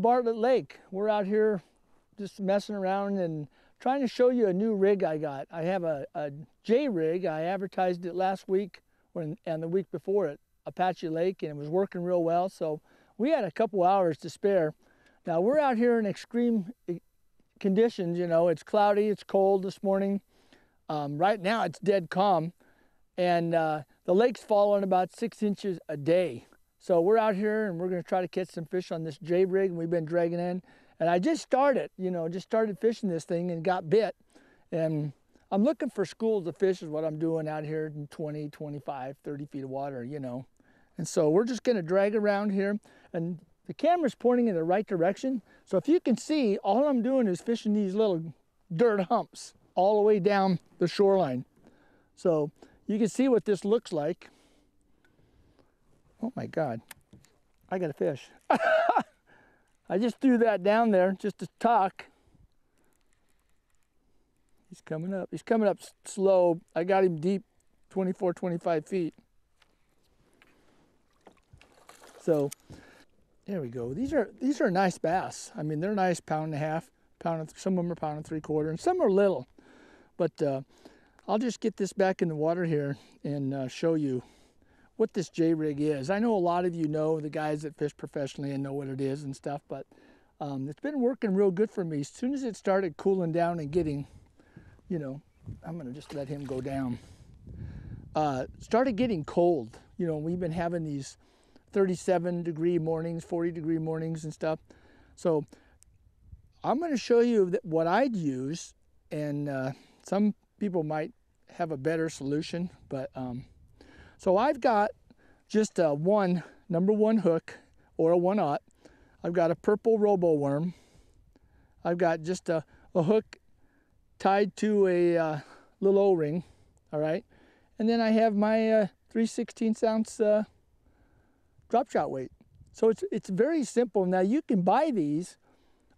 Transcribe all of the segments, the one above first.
Bartlett Lake. We're out here just messing around and trying to show you a new rig I got. I have a J rig. I advertised it last week and the week before at Apache Lake, and it was working real well. So we had a couple hours to spare. Now we're out here in extreme conditions. You know, it's cloudy, it's cold this morning. Right now it's dead calm, and the lake's falling about 6 inches a day. So we're out here and we're going to try to catch some fish on this J rig, and we've been dragging in. And I just started fishing this thing and got bit. And I'm looking for schools of fish is what I'm doing out here in 20, 25, 30 feet of water, you know. And so we're just going to drag around here, and the camera's pointing in the right direction. So if you can see, all I'm doing is fishing these little dirt humps all the way down the shoreline. So you can see what this looks like. Oh my God, I got a fish. I just threw that down there just to talk. He's coming up. He's coming up slow. I got him deep, 24, 25 feet. So there we go. These are nice bass. I mean, they're nice, 1.5 pounds, some of them are 1.75 pounds, and some are little. But I'll just get this back in the water here and show you what this J rig is. I know a lot of you know, the guys that fish professionally, and know what it is and stuff, but it's been working real good for me. As soon as it started cooling down and getting, you know, I'm gonna just let him go down. Started getting cold. You know, we've been having these 37-degree mornings, 40-degree mornings and stuff. So I'm gonna show you what I'd use, and some people might have a better solution, but so I've got just a number one hook or a 1/0. I've got a purple robo worm. I've got just a hook tied to a little O-ring, all right? And then I have my 3/16 ounce drop shot weight. So it's very simple. Now you can buy these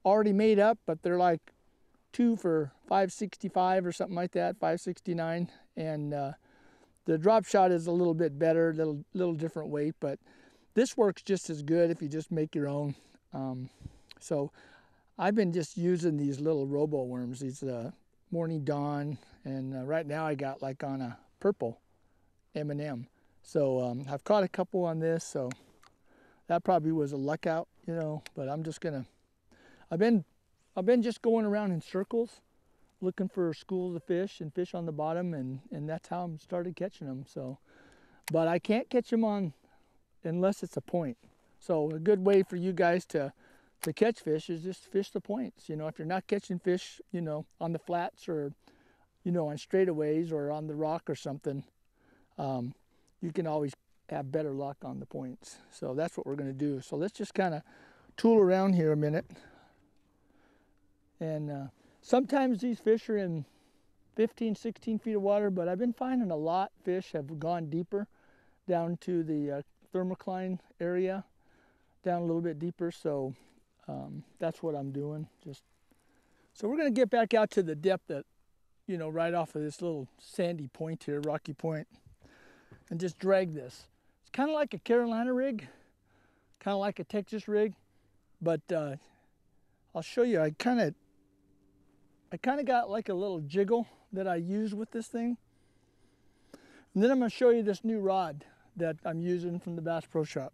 already made up, but they're like 2 for $5.65 or something like that, $5.69, and the drop shot is a little bit better, little different weight, but this works just as good if you just make your own. So I've been just using these little robo worms, these Morning Dawn, and right now I got like on a purple M&M. So I've caught a couple on this, so that probably was a luck out, you know, but I'm just gonna, I've been just going around in circles looking for schools of fish and fish on the bottom, and that's how I started catching them. So, but I can't catch them on unless it's a point. So a good way for you guys to catch fish is just fish the points. You know, if you're not catching fish, you know, on the flats or, you know, on straightaways or on the rock or something, you can always have better luck on the points. So that's what we're going to do. So let's just kind of tool around here a minute. And sometimes these fish are in 15, 16 feet of water, but I've been finding a lot of fish have gone deeper down to the thermocline area, down a little bit deeper. So that's what I'm doing. So we're going to get back out to the depth that, you know, right off of this little sandy point here, rocky point, and just drag this. It's kind of like a Carolina rig, kind of like a Texas rig, but I'll show you. I kind of got like a little jiggle that I use with this thing. And then I'm going to show you this new rod that I'm using from the Bass Pro Shop.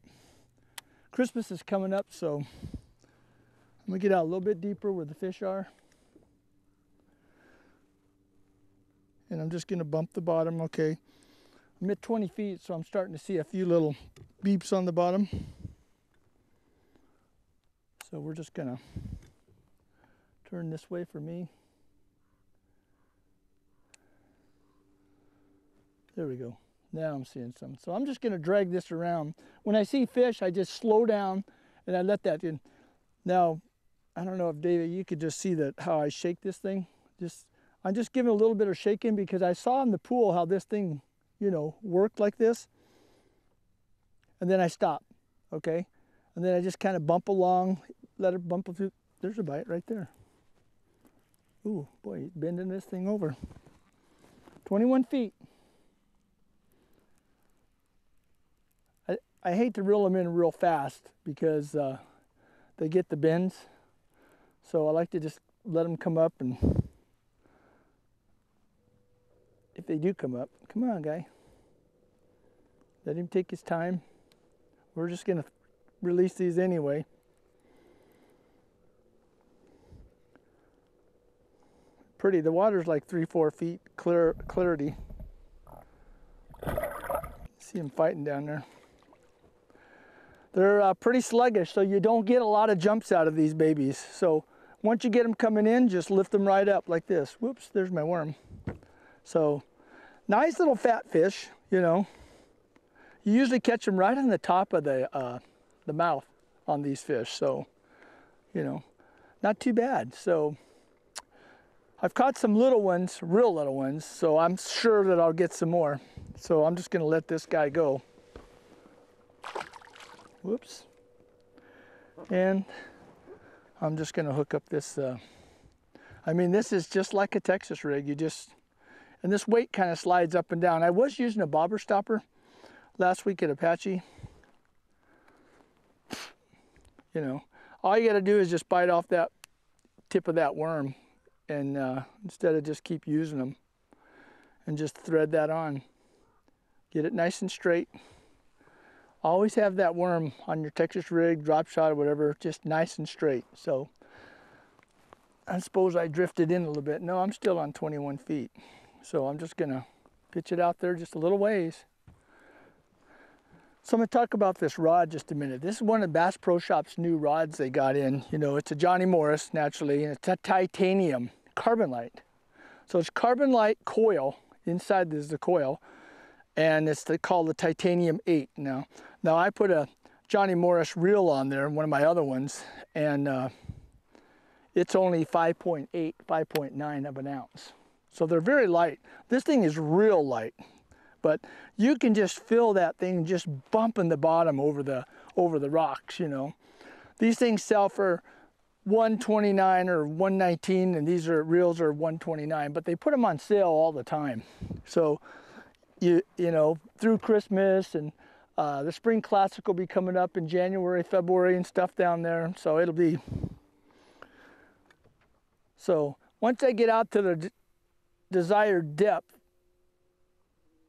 Christmas is coming up, so I'm going to get out a little bit deeper where the fish are. And I'm just going to bump the bottom, okay. I'm at 20 feet, so I'm starting to see a few little beeps on the bottom. So we're just going to turn this way for me. There we go. Now I'm seeing some. So I'm just going to drag this around. When I see fish, I just slow down and I let that in. Now, I don't know if David, you could just see that how I shake this thing. I'm just giving a little bit of shaking because I saw in the pool how this thing, you know, worked like this. And then I stop, okay? And then I just kind of bump along, let it bump through. There's a bite right there. Ooh, boy, he's bending this thing over. 21 feet. I hate to reel them in real fast because they get the bends. So I like to just let them come up, and if they do come up, come on, guy. Let him take his time. We're just gonna release these anyway. Pretty, the water's like 3-4 feet clarity. See them fighting down there. They're pretty sluggish, so you don't get a lot of jumps out of these babies. So once you get them coming in, just lift them right up like this. Whoops, there's my worm. So nice little fat fish, you know. You usually catch them right on the top of the mouth on these fish. So, you know, not too bad. So I've caught some little ones, real little ones, so I'm sure that I'll get some more. So I'm just gonna let this guy go. Whoops. And I'm just gonna hook up this, I mean, this is just like a Texas rig. You just, and this weight kind of slides up and down. I was using a bobber stopper last week at Apache. You know, all you gotta do is just bite off that tip of that worm, and instead of just keep using them, and just thread that on. Get it nice and straight. Always have that worm on your Texas rig, drop shot or whatever, just nice and straight. So I suppose I drifted in a little bit. No, I'm still on 21 feet. So I'm just gonna pitch it out there just a little ways. So I'm gonna talk about this rod just a minute. This is one of Bass Pro Shop's new rods they got in. You know, it's a Johnny Morris, naturally, and it's a titanium carbon light. So it's carbon light coil. Inside there's the coil, and it's called the Titanium 8 now. Now I put a Johnny Morris reel on there, one of my other ones, and it's only 5.8, 5.9 of an ounce. So they're very light. This thing is real light, but you can just feel that thing just bumping the bottom over the rocks, you know. These things sell for $129 or $119, and these reels are $129, but they put them on sale all the time. So you know, through Christmas, and the Spring Classic will be coming up in January, February and stuff down there. So it'll be, so once I get out to the desired depth,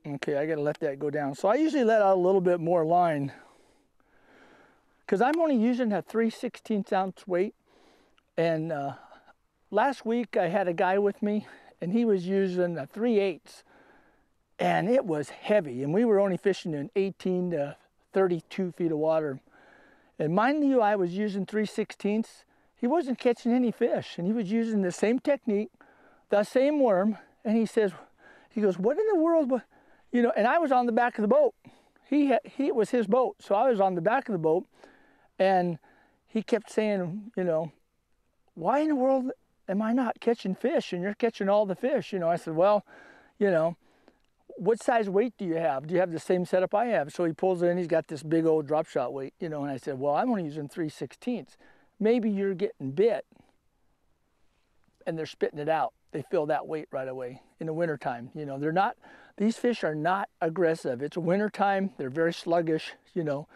okay, I gotta let that go down. So I usually let out a little bit more line, because I'm only using a 3/16 ounce weight. And last week I had a guy with me, and he was using a 3/8, and it was heavy, and we were only fishing in 18 to 32 feet of water. And mind you, I was using 3/16. He wasn't catching any fish, and he was using the same technique, the same worm. And he goes, what in the world, you know? And I was on the back of the boat. It was his boat, so I was on the back of the boat, and he kept saying, you know, why in the world am I not catching fish, and you're catching all the fish? You know, I said, well, you know, what size weight do you have? Do you have the same setup I have? So he pulls it in, he's got this big old drop shot weight, you know, and I said, well, I'm only using 3/16. Maybe you're getting bit and they're spitting it out. They feel that weight right away in the wintertime. You know, these fish are not aggressive. It's wintertime, they're very sluggish, you know,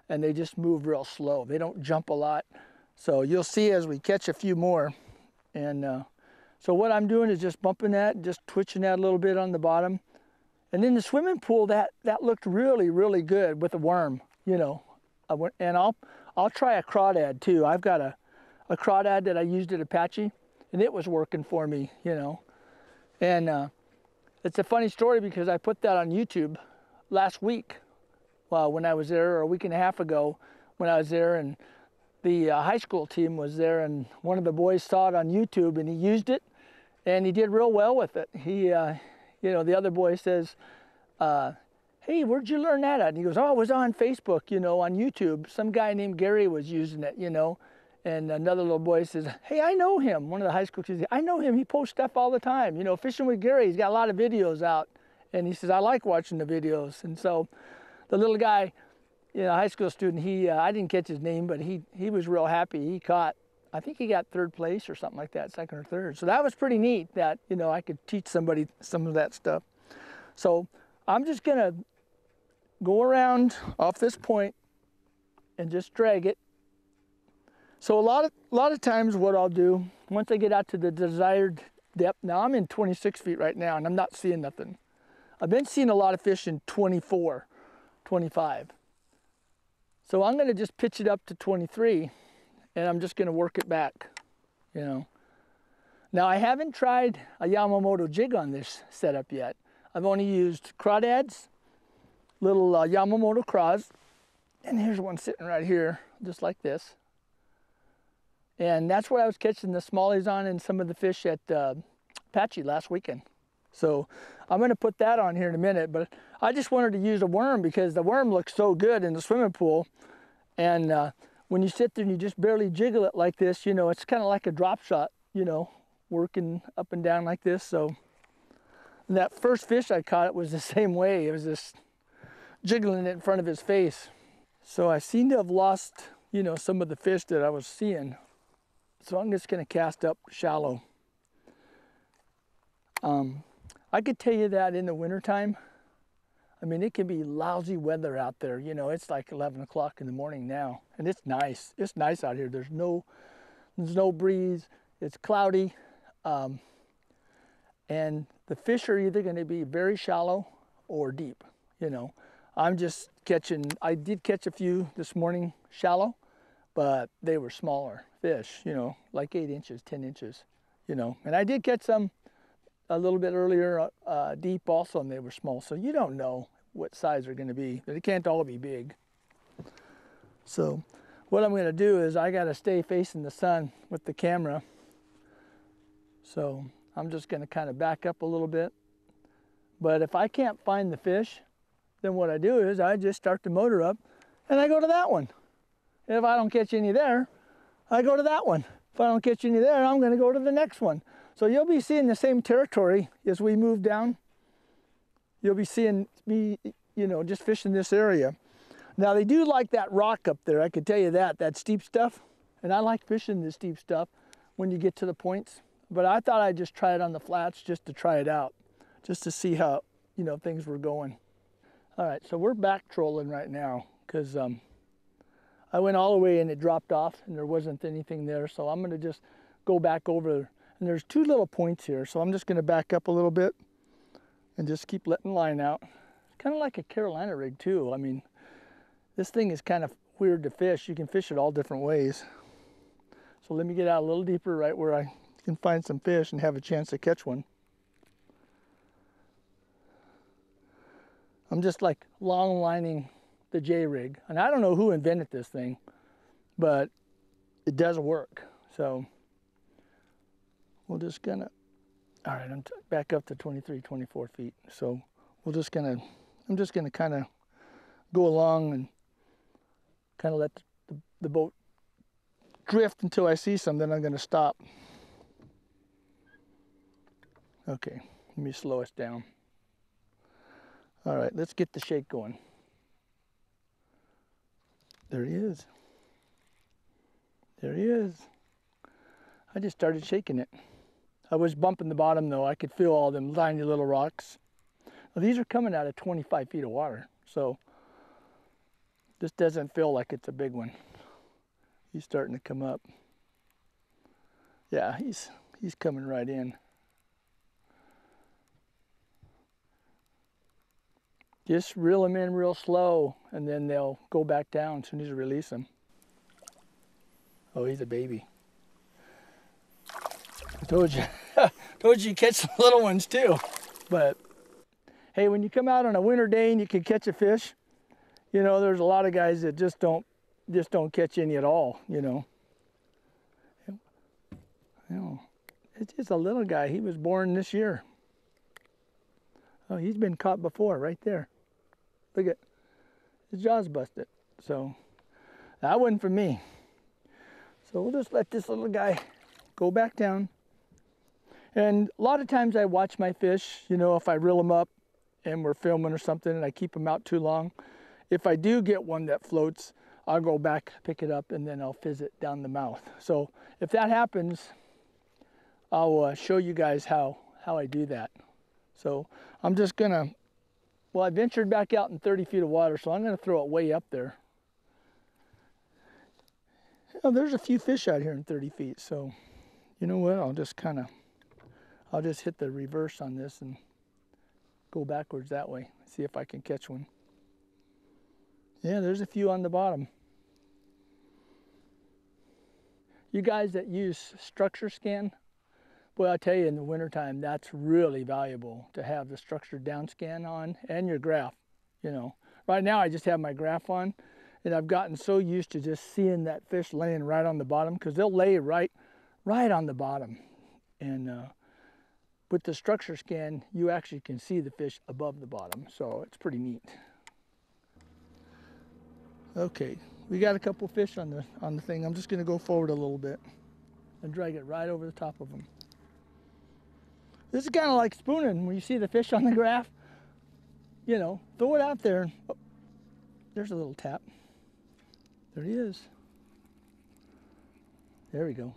and they just move real slow. They don't jump a lot. So you'll see as we catch a few more. And so what I'm doing is just bumping that, just twitching that a little bit on the bottom. And in the swimming pool, that looked really, really good with a worm, you know. And I'll try a crawdad too. I've got a crawdad that I used at Apache, and it was working for me, you know. And it's a funny story, because I put that on YouTube last week when I was there, or a week and a half ago when I was there, and the high school team was there, and one of the boys saw it on YouTube, and he used it, and he did real well with it. He, you know, the other boy says, hey, where'd you learn that at? And he goes, oh, it was on Facebook, you know, on YouTube. Some guy named Gary was using it, you know. And another little boy says, hey, I know him. One of the high school kids, I know him. He posts stuff all the time. You know, Fishing with Gary, he's got a lot of videos out. And he says, I like watching the videos. And so the little guy, you know, high school student, I didn't catch his name, but he was real happy. He caught, I think he got 3rd place or something like that, 2nd or 3rd. So that was pretty neat that, you know, I could teach somebody some of that stuff. So I'm just gonna go around off this point and just drag it. So a lot of times what I'll do, once I get out to the desired depth, now I'm in 26 feet right now and I'm not seeing nothing. I've been seeing a lot of fish in 24, 25. So I'm gonna just pitch it up to 23 and I'm just gonna work it back, you know. Now I haven't tried a Yamamoto jig on this setup yet. I've only used crawdads, little Yamamoto craws, and here's one sitting right here, just like this. And that's where I was catching the smallies on and some of the fish at Apache last weekend. So I'm gonna put that on here in a minute, but I just wanted to use a worm because the worm looks so good in the swimming pool. And when you sit there and you just barely jiggle it like this, you know, it's kind of like a drop shot, you know, working up and down like this. So that first fish I caught, it was the same way. It was just jiggling it in front of his face. So I seem to have lost, you know, some of the fish that I was seeing. So I'm just gonna cast up shallow. I could tell you that in the wintertime, I mean, it can be lousy weather out there. You know, it's like 11 o'clock in the morning now, and it's nice. It's nice out here. There's no breeze. It's cloudy, and the fish are either gonna be very shallow or deep, you know. I'm just catching, I did catch a few this morning shallow, but they were smaller fish, you know, like 8 inches, 10 inches, you know. And I did catch some a little bit earlier deep also, and they were small. So you don't know what size they're gonna be. They can't all be big. So what I'm gonna do is I gotta stay facing the sun with the camera. So I'm just gonna kind of back up a little bit. But if I can't find the fish, then what I do is I just start the motor up and I go to that one. And if I don't catch any there, I go to that one. If I don't catch any there, I'm gonna go to the next one. So you'll be seeing the same territory as we move down. You'll be seeing me, you know, just fishing this area. Now they do like that rock up there, I can tell you that steep stuff. And I like fishing the steep stuff when you get to the points. But I thought I'd just try it on the flats just to try it out, just to see how, you know, things were going. All right, so we're back trolling right now because I went all the way and it dropped off and there wasn't anything there. So I'm gonna just go back over, and there's 2 little points here. So I'm just gonna back up a little bit and just keep letting line out. It's kind of like a Carolina rig too. I mean, this thing is kind of weird to fish. You can fish it all different ways. So let me get out a little deeper right where I can find some fish and have a chance to catch one. I'm just like long lining the J rig. And I don't know who invented this thing, but it does work. So we're just gonna, all right, I'm back up to 23, 24 feet. So I'm just gonna kind of go along and kind of let the boat drift until I see some, then I'm gonna stop. Okay, let me slow us down. All right, let's get the shake going. There he is. There he is. I just started shaking it. I was bumping the bottom though. I could feel all them tiny little rocks. Now, these are coming out of 25 feet of water, so this doesn't feel like it's a big one. He's starting to come up. Yeah, he's coming right in. Just reel them in real slow, and then they'll go back down as soon as you release them. Oh, he's a baby. I told you, told you catch some little ones too. But hey, when you come out on a winter day and you can catch a fish, you know, there's a lot of guys that just don't catch any at all, you know. It's just a little guy. He was born this year. Oh, he's been caught before right there. Look at his jaw's busted. So that wasn't for me. So we'll just let this little guy go back down. And a lot of times I watch my fish, you know, if I reel them up and we're filming or something and I keep them out too long. If I do get one that floats, I'll go back, pick it up, and then I'll fizz it down the mouth. So if that happens, I'll show you guys how I do that. So I'm just gonna, well, I ventured back out in 30 feet of water, so I'm gonna throw it way up there. Oh, there's a few fish out here in 30 feet, so you know what? I'll just hit the reverse on this and go backwards that way. See if I can catch one. Yeah, there's a few on the bottom. You guys that use structure scan, boy, I tell you, in the wintertime, that's really valuable to have the structure down scan on and your graph, you know. Right now, I just have my graph on, and I've gotten so used to just seeing that fish laying right on the bottom, because they'll lay right on the bottom. And with the structure scan, you actually can see the fish above the bottom, so it's pretty neat. Okay, we got a couple fish on the thing. I'm just going to go forward a little bit and drag it right over the top of them. This is kind of like spooning. When you see the fish on the graph, you know, throw it out there. Oh, there's a little tap. There he is. There we go.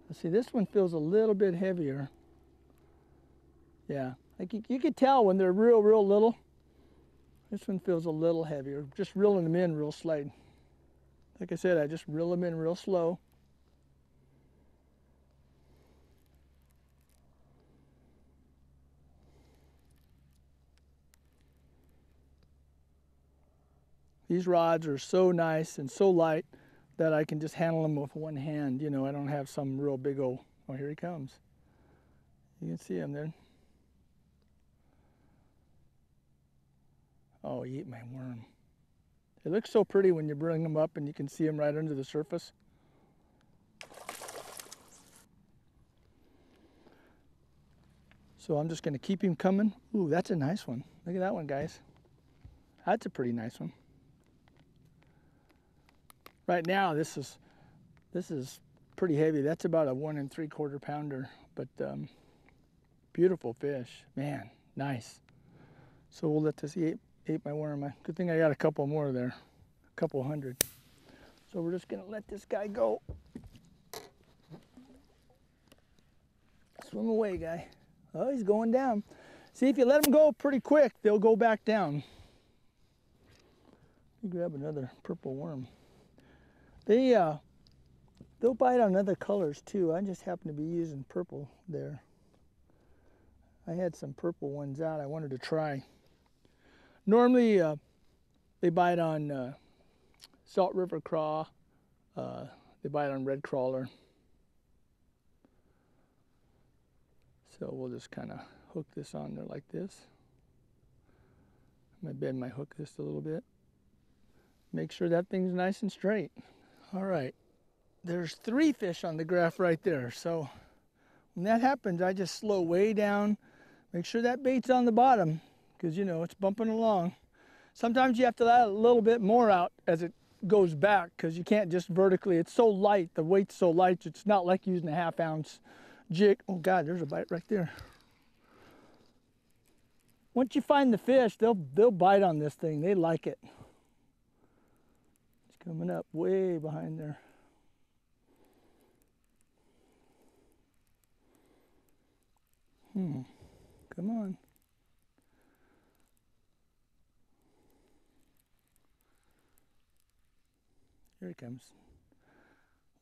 Let's see, this one feels a little bit heavier. Yeah, like you could tell when they're real little. This one feels a little heavier. Just reeling them in real slow. Like I said, I just reel them in real slow. These rods are so nice and so light that I can just handle them with one hand. You know, I don't have some real big old, oh, here he comes. You can see him there. Oh, he ate my worm. It looks so pretty when you bring them up and you can see them right under the surface. So I'm just going to keep him coming. Ooh, that's a nice one. Look at that one, guys. That's a pretty nice one. Right now, this is pretty heavy. That's about a 1 3/4 pounder, but beautiful fish, man, nice. So we'll let this ate my worm. Good thing I got a couple more there, a couple hundred. So we're just gonna let this guy go. Swim away, guy. Oh, he's going down. See, if you let them go pretty quick, they'll go back down. Let me grab another purple worm. They'll bite on other colors too. I just happen to be using purple there. I had some purple ones out I wanted to try. Normally, they bite on Salt River craw. They bite on red crawler. So we'll just kind of hook this on there like this. I'm gonna bend my hook just a little bit. Make sure that thing's nice and straight. All right, there's 3 fish on the graph right there. So when that happens, I just slow way down, make sure that bait's on the bottom, because you know, it's bumping along. Sometimes you have to let a little bit more out as it goes back, because you can't just vertically, it's so light, the weight's so light, it's not like using a 1/2 ounce jig. Oh God, there's a bite right there. Once you find the fish, they'll bite on this thing. They like it. It's coming up way behind there. Come on. Here he comes.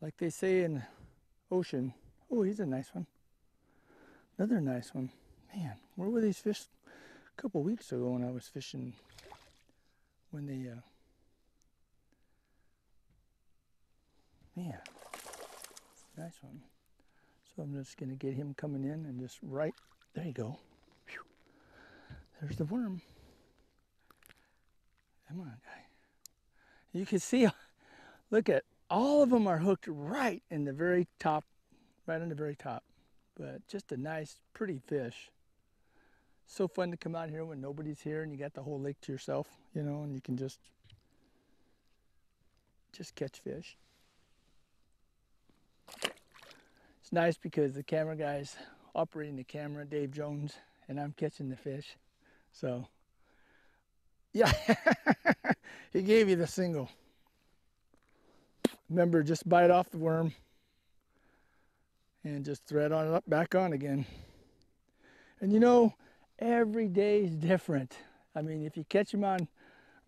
Like they say in the ocean. Oh, he's a nice one. Another nice one. Man, where were these fish a couple weeks ago when I was fishing? When they, man, nice one. So I'm just gonna get him coming in and just right, there you go. Whew. There's the worm. Come on, guy. You can see, look at, all of them are hooked right in the very top, right on the very top. But just a nice, pretty fish. So fun to come out here when nobody's here and you got the whole lake to yourself, you know, and you can just catch fish. It's nice because the camera guy's operating the camera, Dave Jones, and I'm catching the fish. So, yeah, he gave you the single. Remember, just bite off the worm and just thread on it up, back on again. And you know, every day is different. I mean, if you catch them on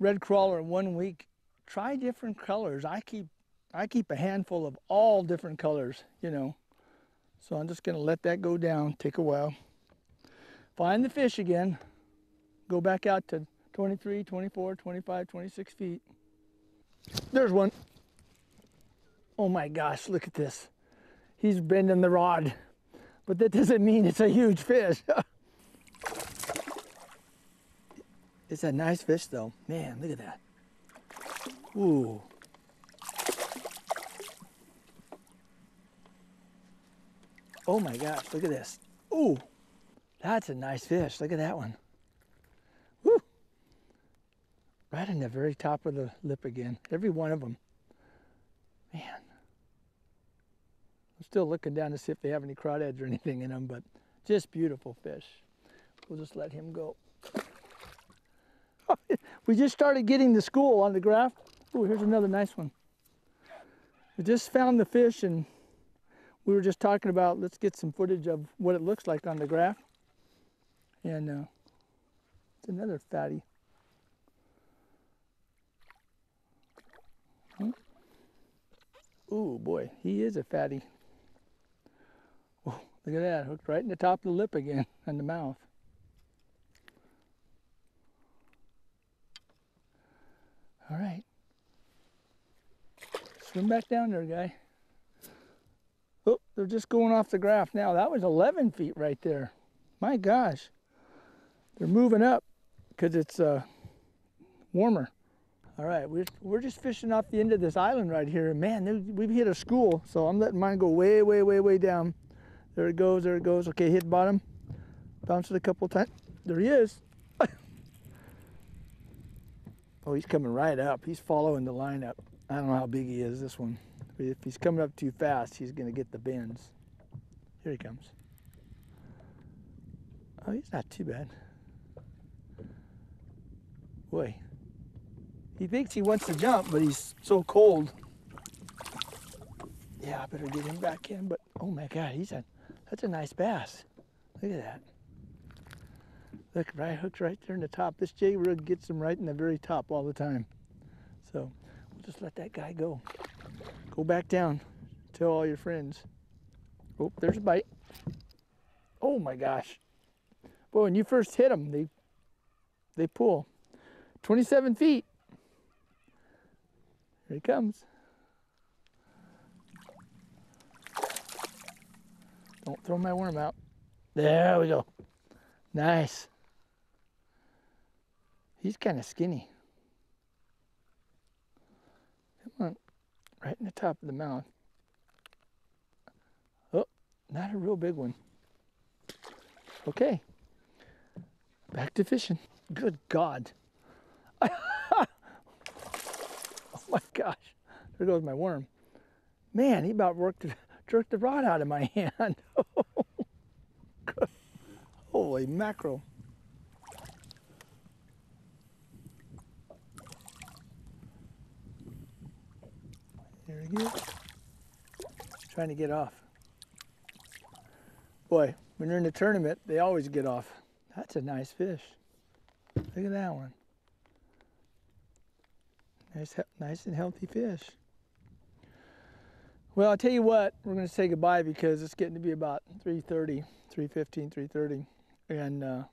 red crawler in 1 week, try different colors. I keep I keep a handful of all different colors, you know. So I'm just gonna let that go down, take a while. Find the fish again. Go back out to 23, 24, 25, 26 feet. There's one. Oh my gosh, look at this. He's bending the rod, but that doesn't mean it's a huge fish. It's a nice fish though. Man, look at that. Ooh. Oh my gosh, look at this. Ooh, that's a nice fish. Look at that one. Woo. Right in the very top of the lip again. Every one of them. Man. I'm still looking down to see if they have any crawdads or anything in them, but just beautiful fish. We'll just let him go. We just started getting to school on the graph. Oh, here's another nice one. We just found the fish and we were just talking about, let's get some footage of what it looks like on the graph. And it's another fatty. Ooh, boy, he is a fatty. Oh, look at that, hooked right in the top of the lip again, and the mouth. All right. Swim back down there, guy. Oh, they're just going off the graph now. That was 11 feet right there. My gosh. They're moving up because it's warmer. All right, we're just fishing off the end of this island right here. Man, we've hit a school, so I'm letting mine go way, way, way, way down. There it goes, there it goes. Okay, hit bottom. Bounce it a couple times. There he is. Oh, he's coming right up. He's following the line up. I don't know how big he is, this one. But if he's coming up too fast, he's gonna get the bends. Here he comes. Oh, he's not too bad. Boy, he thinks he wants to jump, but he's so cold. Yeah, I better get him back in, but oh my God, that's a nice bass. Look at that. Look, right hooked right there in the top. This J rig gets him right in the very top all the time. So we'll just let that guy go. Go back down. Tell all your friends. Oh, there's a bite. Oh my gosh. Boy, when you first hit them, they pull. 27 feet. Here he comes. Don't throw my worm out. There we go. Nice. He's kind of skinny. Come on. Right in the top of the mouth. Oh, not a real big one. Okay. Back to fishing. Good God. Oh my gosh. There goes my worm. Man, he about jerked the rod out of my hand. Holy mackerel. There he goes. Trying to get off. Boy, when you're in the tournament, they always get off. That's a nice fish. Look at that one. Nice and healthy fish. Well, I'll tell you what, we're going to say goodbye because it's getting to be about 3:30, 3:15, 3:30. And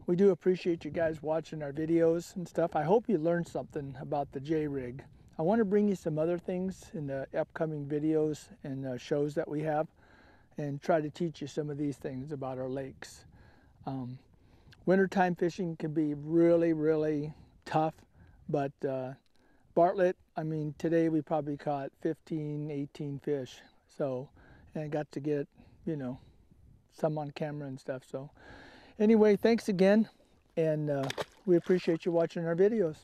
we do appreciate you guys watching our videos and stuff. I hope you learned something about the J-Rig. I want to bring you some other things in the upcoming videos and shows that we have and try to teach you some of these things about our lakes. Wintertime fishing can be really, really tough, but Bartlett, I mean, today we probably caught 15, 18 fish. So, and got to get, you know, some on camera and stuff. So anyway, thanks again. And we appreciate you watching our videos.